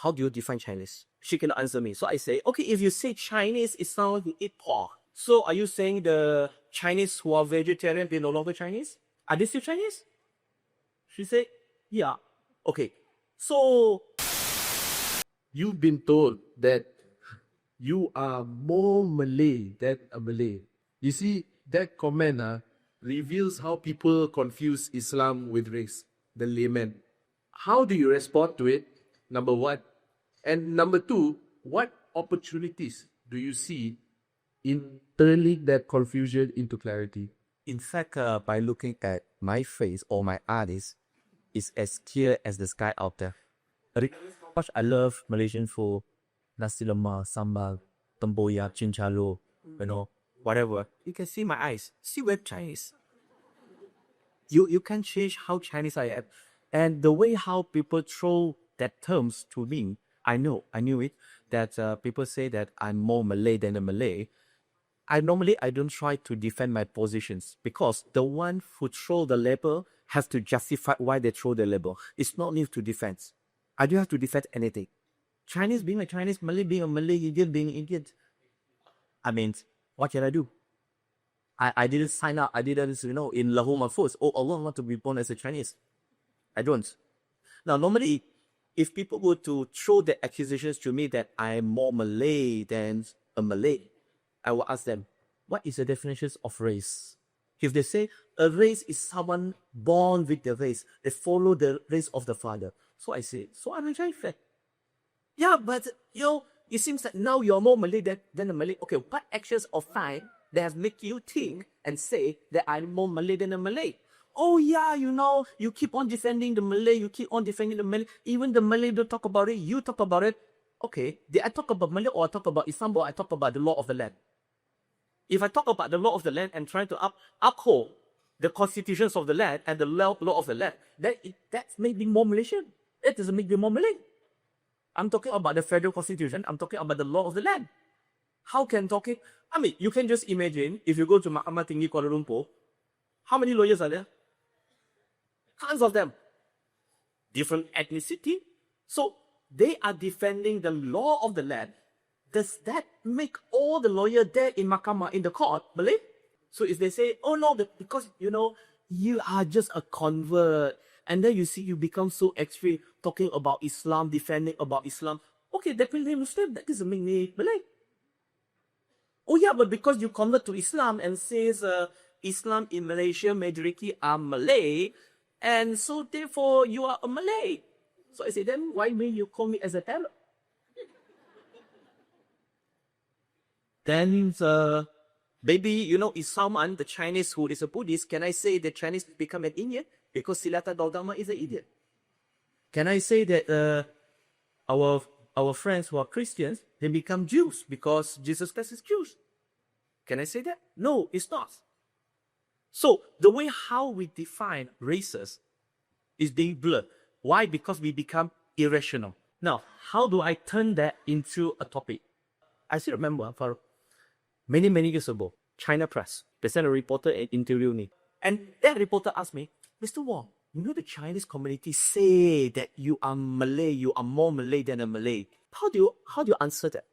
how do you define Chinese? She cannot answer me. So I say, okay, if you say Chinese, it sounds like you eat pork. So are you saying the Chinese who are vegetarian, they're no longer Chinese? Are they still Chinese? She said, yeah. Okay. So You've been told that you are more Malay than a Malay. You see, that comment reveals how people confuse Islam with race, the layman. How do you respond to it? Number one. And number two, what opportunities do you see in turning that confusion into clarity? In fact, by looking at my face or my artist, it's as clear as the sky out there. Regardless how much I love Malaysian food, nasi lemak, sambal, tempoyak, cincalo, whatever. You can see my eyes. See where Chinese. You can change how Chinese I am. And the way how people throw that terms to me, I knew it, that people say that I'm more Malay than a Malay. I don't try to defend my positions because the one who throw the label has to justify why they throw the label. It's not need to defend. I don't have to defend anything. Chinese being a Chinese, Malay being a Malay, Indian being Indian. I mean, what can I do? I didn't sign up. I didn't, in Lahore Mahfuz. Oh, Allah want to be born as a Chinese. I don't. Now, normally, if people were to throw the accusations to me that I'm more Malay than a Malay, I will ask them, what is the definition of race? If they say a race is someone born with the race, they follow the race of the father. So I say, so I'm a Chinese fan. Yeah, but it seems that now you're more Malay than a Malay. Okay, what actions or fact that have make you think and say that I'm more Malay than a Malay? Oh yeah, you keep on defending the Malay, you keep on defending the Malay. Even the Malay don't talk about it, you talk about it. Okay, did I talk about Malay or I talk about Islam or I talk about the law of the land? If I talk about the law of the land and trying to uphold the constitutions of the land and the law of the land, that may be more Malaysian. It doesn't make me more Malay. I'm talking about the federal constitution. I'm talking about the law of the land. How can talking? I mean, you can just imagine if you go to Mahkamah Tinggi Kuala Lumpur, how many lawyers are there? Tons of them. Different ethnicity. So they are defending the law of the land. Does that make all the lawyers there in Mahkamah, in the court, Malay? So if they say, oh no, because, you are just a convert, and then you become so extreme, talking about Islam, defending about Islam. Okay, definitely Muslim, that doesn't make me Malay. Oh yeah, but because you convert to Islam and says Islam in Malaysia, majority are Malay, and so therefore you are a Malay. So I say, then why may you call me as a terror? Then maybe, if someone, the Chinese who is a Buddhist, can I say the Chinese become an Indian? Because Silata Gautama is an Indian. Can I say that our friends who are Christians, they become Jews because Jesus Christ is Jews? Can I say that? No, it's not. So the way how we define races is being blurred. Why? Because we become irrational. Now, how do I turn that into a topic? I still remember for many years ago, China Press, they sent a reporter and interview me. And that reporter asked me, Mr. Wong, the Chinese community say that you are Malay, you are more Malay than a Malay. How do you answer that?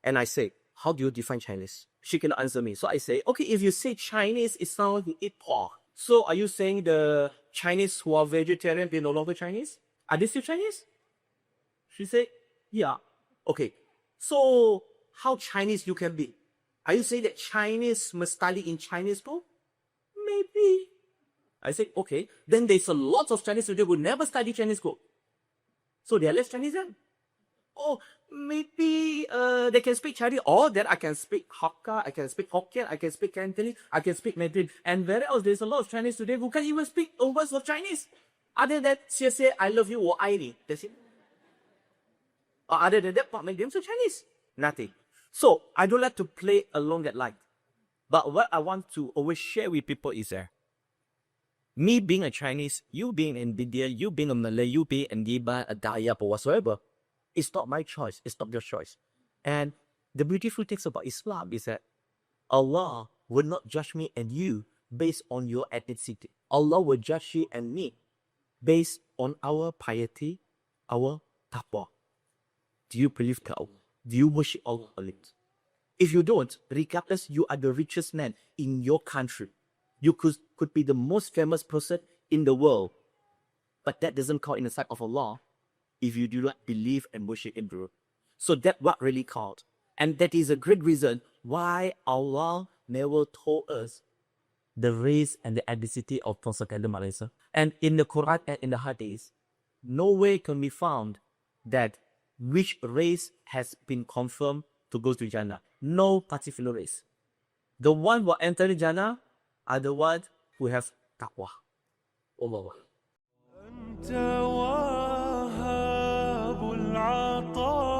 And I say, how do you define Chinese? She cannot answer me. So I say, okay, if you say Chinese, it sounds like you eat pork. So are you saying the Chinese who are vegetarian, they're no longer Chinese? Are they still Chinese? She said, yeah. Okay. So how Chinese you can be? Are you saying that Chinese must study in Chinese school? Maybe. I said, okay. Then there's a lot of Chinese students who never study Chinese school. So they are less Chinese then. Oh, maybe they can speak Chinese, or then I can speak Hakka, I can speak Hokkien, I can speak Cantonese, I can speak Mandarin. And where else there's a lot of Chinese today who can't even speak words of Chinese. Other than say I love you or I ni. That's it. Or other than that, what make them so Chinese? Nothing. So I don't like to play along that line. But what I want to always share with people is that me being a Chinese, you being an Indian, you being a Malay, you being an Diba, a Dayak or whatsoever, it's not my choice. It's not your choice. And the beautiful thing about Islam is that Allah will not judge me and you based on your ethnicity. Allah will judge you and me based on our piety, our taqwa? Do you believe God? Do you worship Allah? If you don't, regardless you are the richest man in your country, you could be the most famous person in the world, but that doesn't count in the sight of Allah if you do not believe and worship Him, bro. So that what really count. And that is a great reason why Allah never told us the race and the ethnicity of segala manusia. and in the Quran and in the Hadith, no way can be found that which race has been confirmed to go to Jannah. No particular race. The one who enter Jannah are the ones who have taqwa. Allah. أنت وهاب العطاء